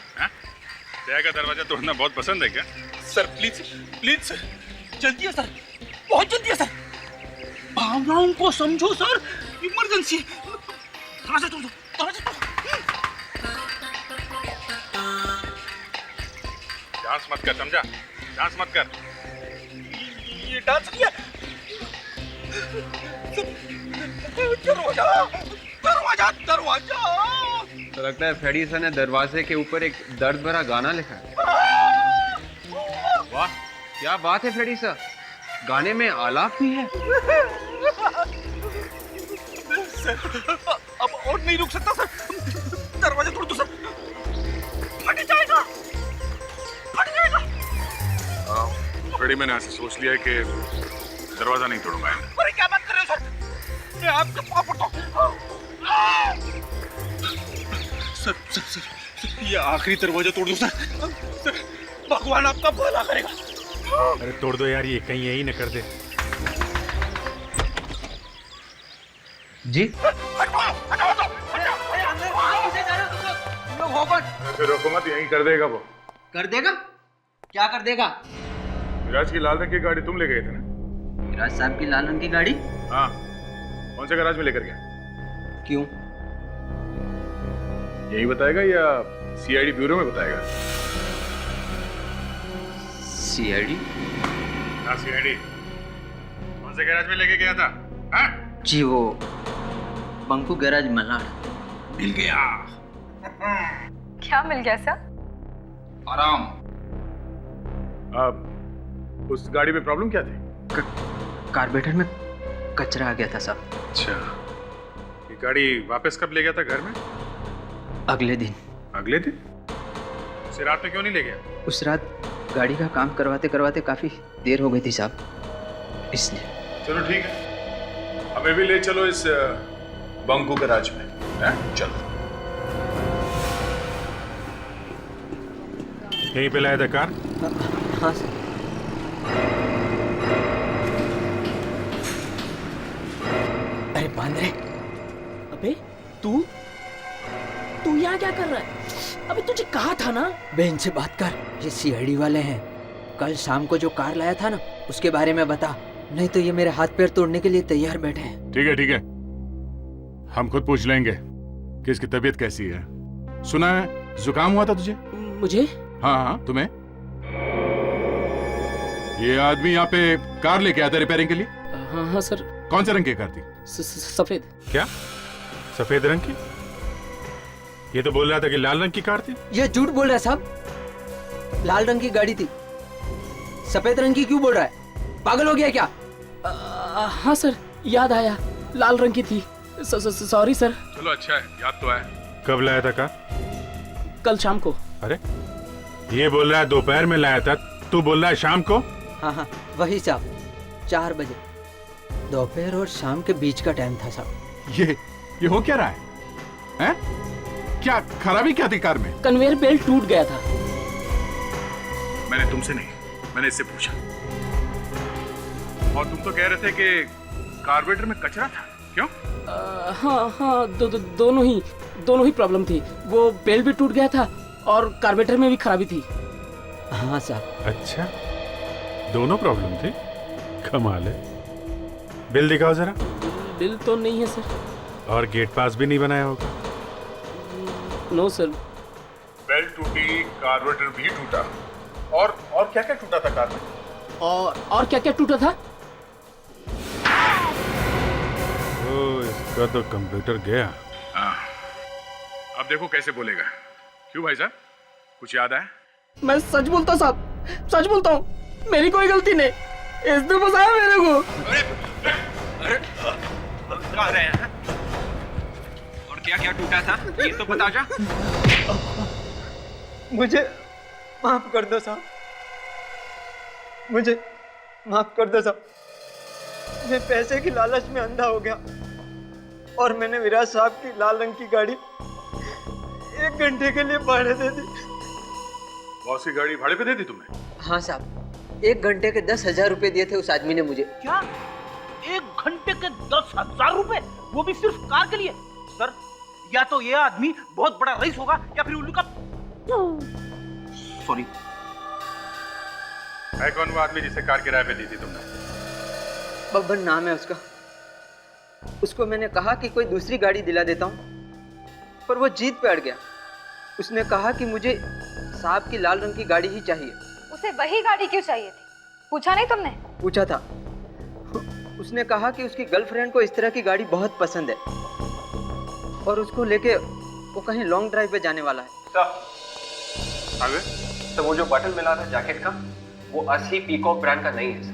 दया का दरवाजा तोड़ना बहुत पसंद है क्या? सर प्लीज प्लीज सर, जल्दी है सर, बहुत जल्दी है सर। भावनाओं को समझो सर, इमरजेंसी। दरवाजा तोड़ दो, दरवाजा तोड़ दो। डांस मत कर, समझा? डांस मत कर। ये डांस किया। दरवाजा दरवाजा दरवाजा। तो लगता है फ्रेडी सर ने दरवाजे के ऊपर एक दर्द भरा गाना लिखा है। वाह, क्या बात है फ्रेडी सर, गाने में आलाप भी है। सर, अब और नहीं रुक सकता सर, दरवाजा तोड़ दो सर, फट जाएगा, फट जाएगा। फ्रेडी, मैंने ऐसे सोच लिया है कि दरवाजा नहीं तोड़ूंगा। अरे क्या बात कर रहे हो सर, मैं आपके पाँव पड़ता हूँ। सर सर सर, ये आखिरी दरवाजा तोड़ दो सर, सर भगवान आपका भला करेगा। अरे तोड़ दो यार, ये कहीं यही न कर दे। जी ऐसे रोको मत, यहीं कर देगा वो। कर देगा? क्या कर देगा? विराज की लाल रंग की गाड़ी तुम ले गए थे ना? विराज साहब की लाल रंग की गाड़ी? हाँ, कौन से गैराज में लेकर गया? क्यों? यही बताएगा या सीआईडी ब्यूरो में बताएगा? सीआईडी? हाँ सीआईडी। कौन से गैराज में लेके गया था? हाँ? जी वो बंकू गैराज मल्हार। मिल गया। क्या मिल गया सर? आराम। अब उस गाड़ी में प्रॉब्लम क्या थी? कार्बोरेटर में कचरा आ गया था साहब। अच्छा, ये गाड़ी वापस कब ले गया था घर में? अगले दिन। अगले दिन? उसे रात में क्यों नहीं ले गया? उस रात गाड़ी का काम करवाते करवाते काफी देर हो गई थी साहब, इसलिए। चलो ठीक है, हमें भी ले चलो इस बंकू गैराज में। चलो। यहीं पे लाया था कार? हाँ सर। अरे बांद्रे, अबे तू यहाँ क्या कर रहा है? अबे तुझे कहा था ना। बहन से बात कर, ये सीआईडी वाले हैं। कल शाम को जो कार लाया था ना, उसके बारे में बता, नहीं तो ये मेरे हाथ पैर तोड़ने के लिए तैयार बैठे हैं। ठीक है, हम खुद पूछ लेंगे कि इसकी तबीयत कैसी है। सुना है जुकाम हुआ था तुझे? मुझे? हाँ, तुम्हें। ये आदमी यहाँ पे कार लेके आया था रिपेयरिंग के लिए? हाँ सर। कौन से रंग की कार थी? सफेद। क्या सफेद रंग की? ये तो बोल रहा था कि लाल रंग की कार थी। ये झूठ बोल रहा है साहब, लाल रंग की गाड़ी थी। सफेद रंग की क्यों बोल रहा है? पागल हो गया क्या? हाँ सर, याद आया, लाल रंग की थी। Sorry sir. चलो अच्छा है, याद तो आया। कब लाया था कार? कल शाम को। अरे ये बोल रहा है दोपहर में लाया था, तू बोल रहा है शाम को? हाँ वही साहब, 4 बजे। दोपहर और शाम के बीच का टाइम था साहब। ये हो क्या रहा है? हैं? क्या खराबी क्या थी कार में? कन्वेयर बेल्ट टूट गया था। मैंने तुमसे नहीं, मैंने इससे पूछा। और तुम तो कह रहे थे कि कार्बोरेटर में कचरा था, क्यों? हाँ, दोनों ही प्रॉब्लम थी। वो बेल्ट भी टूट गया था और कार्बोरेटर में भी खराबी थी। हाँ साहब। अच्छा, दोनों प्रॉब्लम थी, कमाल है। बिल दिखाओ जरा। बिल तो नहीं है सर। और गेट पास भी नहीं बनाया होगा? No sir. बेल्ट टूटी, कार्बोरेटर भी टूटा, और क्या क्या टूटा था कार में? और क्या क्या टूटा था? इसका तो कंप्यूटर गया। हाँ, अब देखो कैसे बोलेगा। क्यों भाई साहब, कुछ याद आया? मैं सच बोलता हूँ साहब, सच बोलता हूँ, मेरी कोई गलती नहीं। इसने फंसाया मेरे को। अरे कहाँ रहे हैं? और क्या क्या टूटा था ये तो बता जा। मुझे माफ कर दो साहब, मुझे माफ कर दो साहब। मैं पैसे की लालच में अंधा हो गया और मैंने विराज साहब की लाल रंग की गाड़ी 1 घंटे के लिए भाड़े दे दी। बॉस की गाड़ी भाड़े पे दे दी तुमने? हाँ साहब, 1 घंटे के 10,000 रुपए दिए थे उस आदमी ने मुझे। क्या 1 घंटे के 10,000 रुपए, वो भी सिर्फ कार के लिए? सर, या तो ये आदमी बहुत बड़ा रईस होगा या फिर उल्लू का। सॉरी। है कौन वो आदमी जिसे कार किराए पे दी थी तुमने? बब्बन नाम है उसका। उसको मैंने कहा कि कोई दूसरी गाड़ी दिला देता हूँ, पर वो जीत पे अड़ गया। उसने कहा कि मुझे साहब की लाल रंग की गाड़ी ही चाहिए। उसे वही गाड़ी क्यों चाहिए थी? पूछा नहीं तुमने? पूछा था। उसने कहा कि उसकी गर्लफ्रेंड को इस तरह की गाड़ी बहुत पसंद है और उसको लेके वो कहीं लॉन्ग ड्राइव पे जाने वाला है। आगे? तो वो जो बटन मिला था जैकेट का, वो असली पीकॉक ब्रांड का नहीं है सर।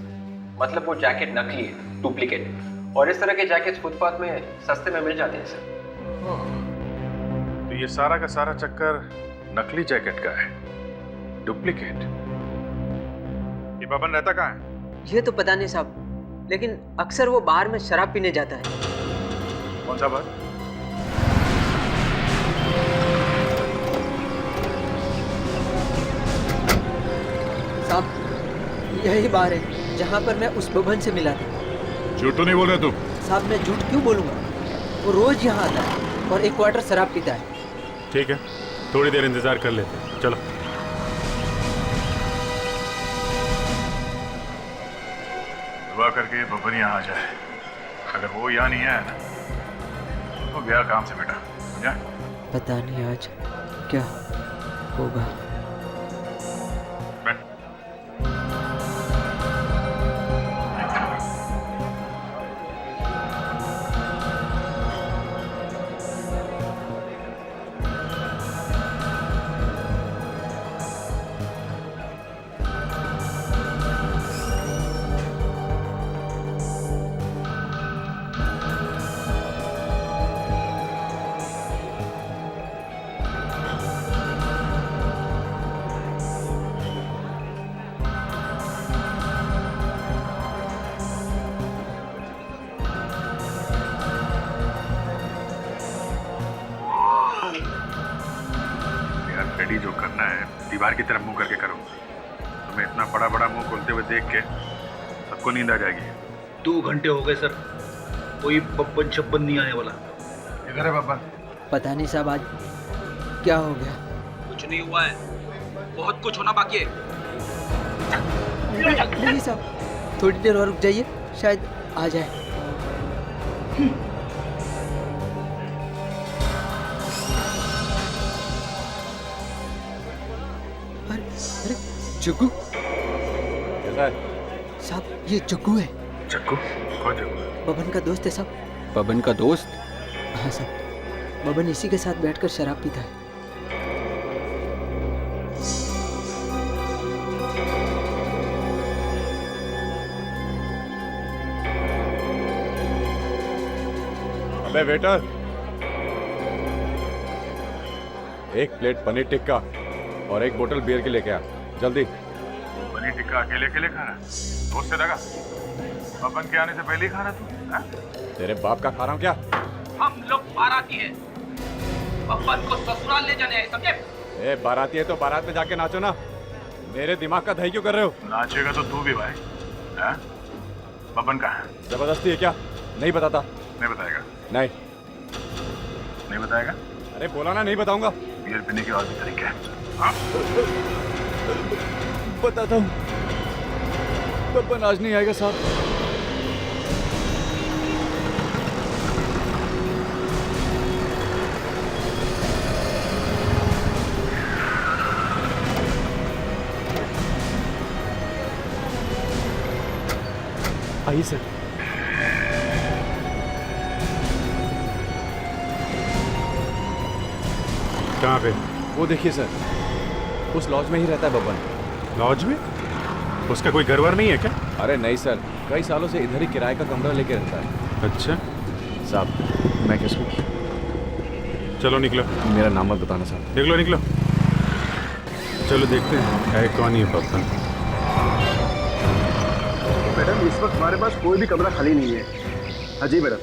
मतलब वो जैकेट नकली है, डुप्लीकेट। और इस तरह के जैकेट्स फुटपाथ में सस्ते में मिल जाते हैं सर। तो ये सारा का सारा चक्कर नकली जैकेट का है, डुप्लीकेट। ये बबन रहता कहाँ है? ये तो पता नहीं साहब, लेकिन अक्सर वो बार में शराब पीने जाता है। कौन सा बार? साहब, यही बार है जहाँ पर मैं उस बबन से मिला था। झूठ तो नहीं बोल रहे तुम? साहब, मैं झूठ क्यों बोलूँगा? वो रोज यहाँ आता है और 1 क्वार्टर शराब पीता है। ठीक है, थोड़ी देर इंतजार कर लेते हैं, चलो। दुआ करके बबन यहाँ आ जाए। अगर वो यहाँ नहीं आया ना तो गया काम से बेटा, समझा? पता नहीं आज क्या होगा। फ्रेडी, जो करना है दीवार की तरफ मुंह करके करो। तुम्हें इतना बड़ा बड़ा मुंह खोलते हुए देख के सबको नींद आ जाएगी। 2 घंटे हो गए सर, कोई बब्बन छप्पन नहीं आने वाला। इधर है बब्बन। पता नहीं साहब आज क्या हो गया। कुछ नहीं हुआ है, बहुत कुछ होना बाकी है। नहीं साहब, थोड़ी देर और रुक जाइए, शायद आ जाए। अरे जग्गू। कैसा है? साहब, ये जग्गू है। जग्गू? कौन जग्गू? बबन का दोस्त है साहब। बबन का दोस्त? हाँ साहब, बबन इसी के साथ बैठकर शराब पीता है। अबे वेटर, 1 प्लेट पनीर टिक्का और 1 बोतल बियर की लेके आ, जल्दी। पनीर टिक्का अकेले अकेले खा रहा है? दोस्त से लगा? बबन के आने से पहले ही खा रहा तू? हाँ? तेरे बाप का खा रहा हूँ क्या? हम लोग बाराती हैं, बब्बन को ससुराल ले जाने आए, समझे? ए, बाराती है तो बारात में जाके नाचो ना, मेरे दिमाग का दही क्यों कर रहे हो? नाचेगा तो तू भी भाई। हाँ? बबन कहाँ है? जबरदस्ती है क्या? नहीं बताता। नहीं बताएगा? नहीं। नहीं बताएगा? अरे बोला ना, नहीं बताऊंगा। बियर पीने के और भी तरीके हैं। हाँ? बताता हूँ। बब्बन आज नहीं आएगा साहब। आइए सर। कहाँ पे? वो देखिए सर, उस लॉज में ही रहता है बब्बन। लॉज में? उसका कोई घर वर नहीं है क्या? अरे नहीं सर, कई सालों से इधर ही किराए का कमरा लेके रहता है। अच्छा साहब, मैं किसको? चलो निकलो। मेरा नाम मत बताना साहब। निकलो निकलो, चलो देखते हैं कौन ही है बब्बन। मैडम, इस वक्त हमारे पास कोई भी कमरा खाली नहीं है। हाँ जी मैडम।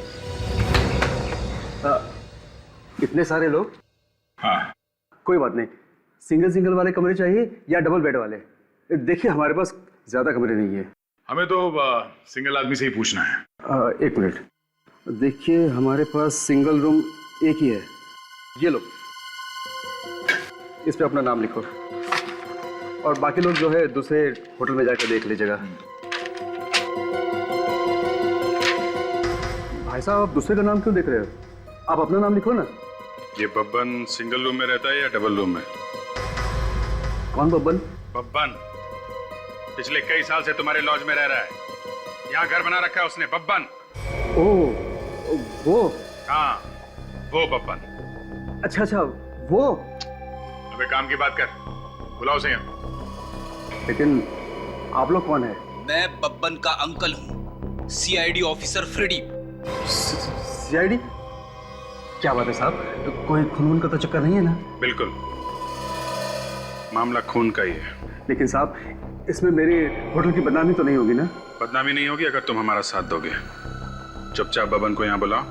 इतने सारे लोग? हाँ। कोई बात नहीं, सिंगल वाले कमरे चाहिए या डबल बेड वाले? देखिए हमारे पास ज्यादा कमरे नहीं है। हमें तो सिंगल आदमी से ही पूछना है। एक मिनट, देखिए हमारे पास सिंगल रूम एक ही है। ये लो, इस पे अपना नाम लिखो और बाकी लोग जो है दूसरे होटल में जाकर देख लीजिएगा। भाई साहब आप दूसरे का नाम क्यों देख रहे हो? आप अपना नाम लिखो ना। ये बब्बन सिंगल रूम में रहता है या डबल रूम में? कौन बब्बन? बब्बन पिछले कई साल से तुम्हारे लॉज में रह रहा है, यहाँ घर बना रखा है उसने। बब्बन। ओह वो? हाँ वो बब्बन। अच्छा अच्छा वो। अबे काम की बात कर, बुलाओ उसे यहाँ। लेकिन आप लोग कौन है? मैं बब्बन का अंकल हूँ, सीआईडी ऑफिसर फ्रेडी। सीआईडी? क्या बात है साहब, कोई खून का तो चक्कर नहीं है ना? बिल्कुल, मामला खून का ही है। लेकिन साहब इसमें मेरी होटल की बदनामी तो नहीं होगी ना? बदनामी नहीं होगी अगर तुम हमारा साथ दोगे। चुपचाप बब्बन को यहाँ बुलाओ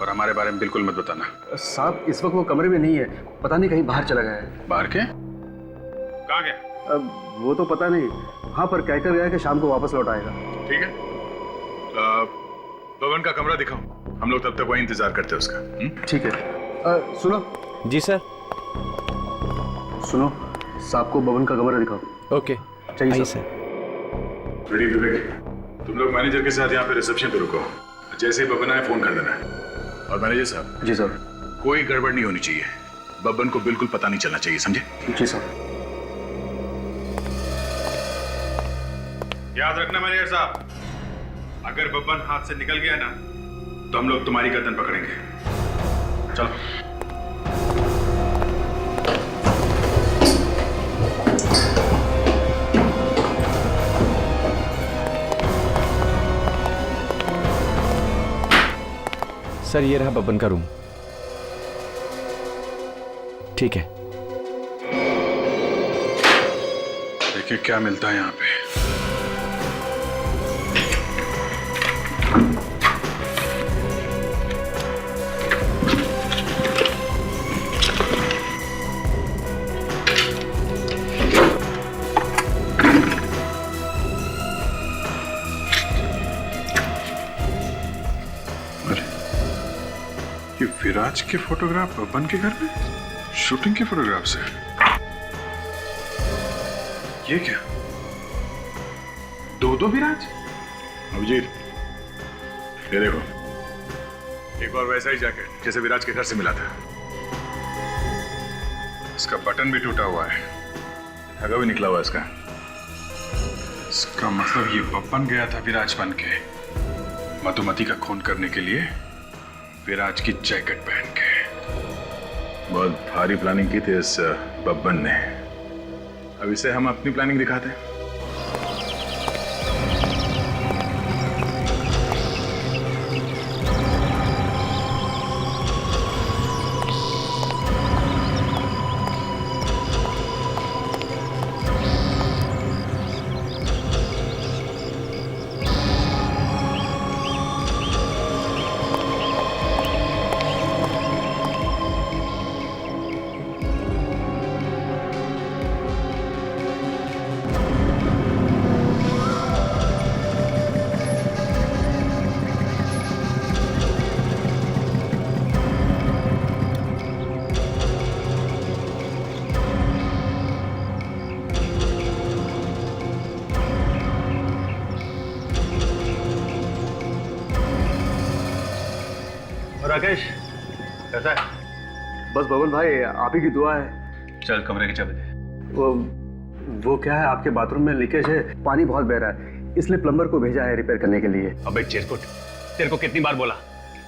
और हमारे बारे में बिल्कुल मत बताना। साहब इस वक्त वो कमरे में नहीं है, पता नहीं कहीं बाहर चला गया है। बाहर के? कहाँ गया? वो तो पता नहीं, हाँ पर कहकर गया कि शाम को वापस लौट आएगा। ठीक है, बब्बन का कमरा दिखाओ, हम लोग तब तक वही इंतजार करते हैं उसका। ठीक है। सुनो। जी सर। सुनो, साहब को बब्बन का कमरा दिखाओ। ओके चाहिए सर। रेडी विवेक, तुम लोग मैनेजर के साथ यहाँ पे रिसेप्शन पे रुको, जैसे ही बब्बन आए फोन कर देना। और मैनेजर साहब। जी सर। कोई गड़बड़ नहीं होनी चाहिए, बब्बन को बिल्कुल पता नहीं चलना चाहिए, समझे? जी सर। याद रखना मैनेजर साहब, अगर बब्बन हाथ से निकल गया ना तो हम लोग तुम्हारी गर्दन पकड़ेंगे। चलो। सर ये रहा बब्बन का रूम। ठीक है, देखिए क्या मिलता है यहाँ पे। विराज के फोटोग्राफ बब्बन के घर में, शूटिंग के फोटोग्राफ से। ये क्या, दो विराज? अभिजीत ये देखो, एक और वैसा ही जैकेट जैसे विराज के घर से मिला था। इसका बटन भी टूटा हुआ है, धागा भी निकला हुआ है इसका। इसका मतलब ये बब्बन गया था विराज बन के मधुमती का खून करने के लिए, विराज की जैकेट पहन के। बहुत भारी प्लानिंग की थी इस बब्बन ने। अब इसे हम अपनी प्लानिंग दिखाते हैं। राकेश कैसा है? बस बबन भाई आप ही की दुआ है। चल कमरे की चाबी दे। वो क्या है, आपके बाथरूम में लीकेज है, पानी बहुत बह रहा है, इसलिए प्लम्बर को भेजा है रिपेयर करने के लिए। अबे चिरकुट, तेरे को कितनी बार बोला,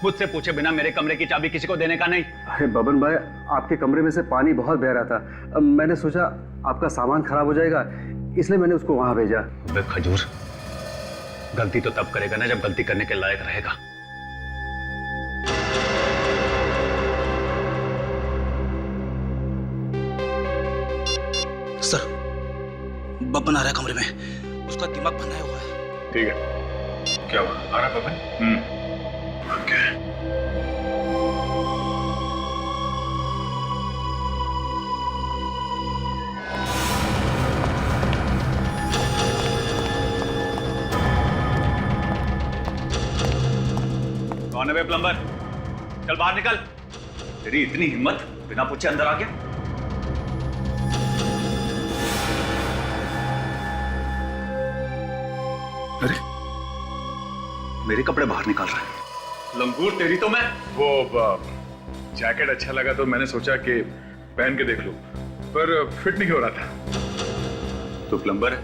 मुझसे पूछे बिना मेरे कमरे की चाबी किसी को देने का नहीं। अरे बबन भाई आपके कमरे में से पानी बहुत बह रहा था, अब मैंने सोचा आपका सामान खराब हो जाएगा, इसलिए मैंने उसको वहां भेजा। अबे खजूर, गलती तो तब करेगा ना जब गलती करने के लायक रहेगा। सर बब्बन आ रहा है कमरे में, उसका दिमाग बनाया हुआ है। ठीक है, क्या हुआ? आ रहा बब्बन? ओके। कौन है बे प्लम्बर? चल बाहर निकल। तेरी इतनी हिम्मत, बिना पूछे अंदर आ गया। अरे मेरे कपड़े बाहर निकाल रहा है। लंगूर तेरी तो मैं। वो जैकेट अच्छा लगा तो मैंने सोचा कि पहन के देख लूं, पर फिट नहीं हो रहा था। तू प्लम्बर है,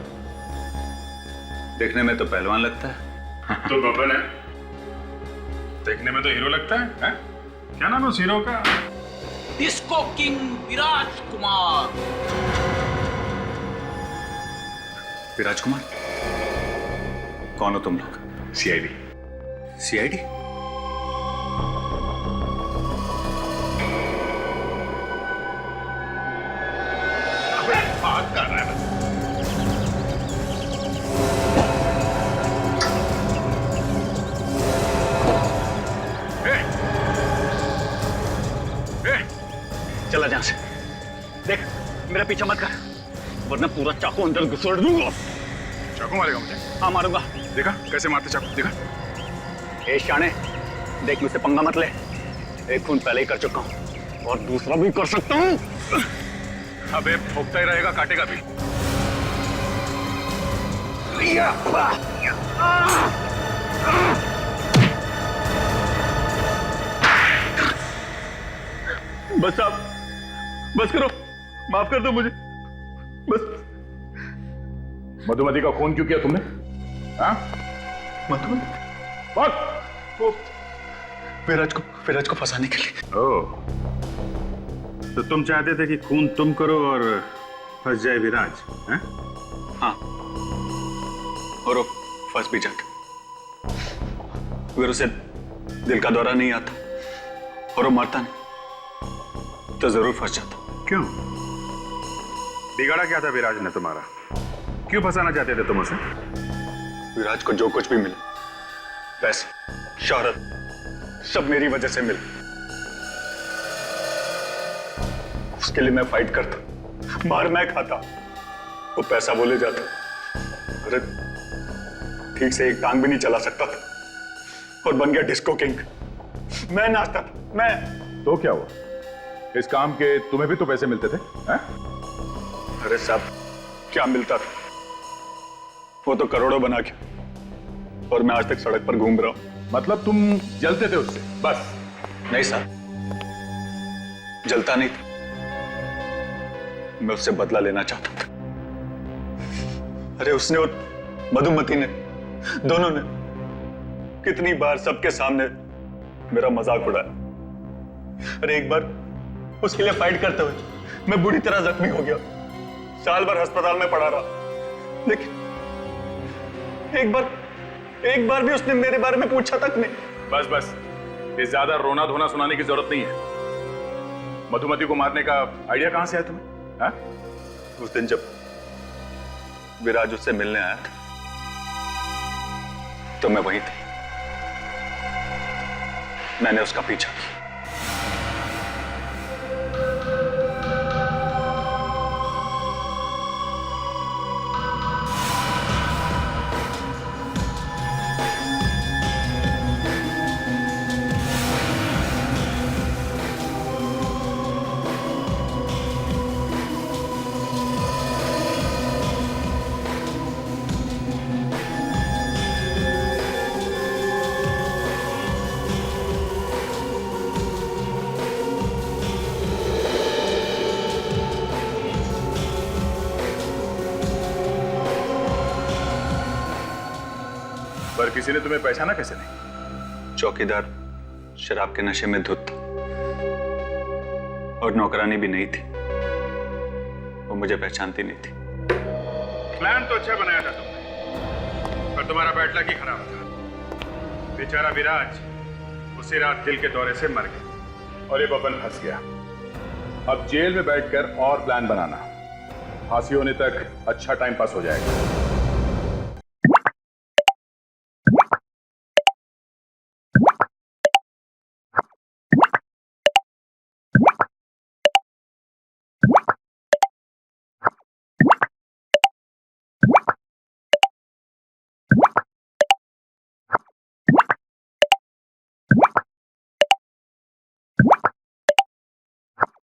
देखने में तो पहलवान लगता है। तो बबन है, देखने में तो हीरो लगता है, है? क्या नाम है उस हीरो का? डिस्को किंग विराज कुमार। विराज कुमार? कौन हो तुम लोग? सीआईडी। सीआईडी? बात कर रहा है बस। चला जहां से। देख मेरा पीछा मत कर, वरना पूरा चाकू अंदर घुसेड़ दूंगा। चाकू मारेगा मुझे? हाँ मारूंगा। देखा कैसे मारते चाकू, देखा? ए शाने, देख मुझसे पंगा मत ले। एक खून पहले ही कर चुका हूं और दूसरा भी कर सकता हूं। अबे भोगता ही रहेगा, काटेगा भी। बस आप बस करो, माफ कर दो मुझे बस। मधुमती का खून क्यों किया तुमने? हाँ? विराज को फंसाने के लिए। ओह, तो तुम चाहते थे कि खून तुम करो और फंस जाए विराज, हैं? हाँ, और वो फंस भी जाता। अगर उसे दिल का दौरा नहीं आता और वो मरता नहीं तो जरूर फंस जाता। क्यों? बिगाड़ा क्या था विराज ने तुम्हारा? क्यों फंसाना चाहते थे तुम उसे? विराज को जो कुछ भी मिला, पैसा, शोहरत, सब मेरी वजह से मिला। उसके लिए मैं फाइट करता, मार मैं खाता, वो पैसा बोले जाता। अरे ठीक से एक टांग भी नहीं चला सकता था और बन गया डिस्को किंग। मैं नाचता था, मैं। तो क्या हुआ? इस काम के तुम्हें भी तो पैसे मिलते थे, हैं? अरे साहब, क्या मिलता था? वो तो करोड़ों बना के, और मैं आज तक सड़क पर घूम रहा हूं। मतलब तुम जलते थे उससे बस? नहीं साहब, जलता नहीं था, मैं उससे बदला लेना चाहता था। अरे उसने और मधुमती ने, दोनों ने कितनी बार सबके सामने मेरा मजाक उड़ाया। अरे एक बार उसके लिए फाइट करते हुए मैं बुरी तरह जख्मी हो गया, साल भर अस्पताल में पड़ा रहा, लेकिन एक बार भी उसने मेरे बारे में पूछा तक नहीं। बस बस, ये ज्यादा रोना धोना सुनाने की जरूरत नहीं है। मधुमती को मारने का आइडिया कहां से आया तुम्हें? हाँ? उस दिन जब विराज उससे मिलने आया था तो मैं वहीं था। मैंने उसका पीछा किया। पर किसी ने तुम्हें पहचाना कैसे नहीं? चौकीदार शराब के नशे में धुत था और नौकरानी भी नहीं थी, वो मुझे पहचानती नहीं थी। प्लान तो अच्छा बनाया था तुमने, पर तुम्हारा बैड लक ही खराब था। बेचारा विराज उसी रात दिल के दौरे से मर गया और ये बबन फंस गया। अब जेल में बैठकर और प्लान बनाना, फांसी होने तक अच्छा टाइम पास हो जाएगा।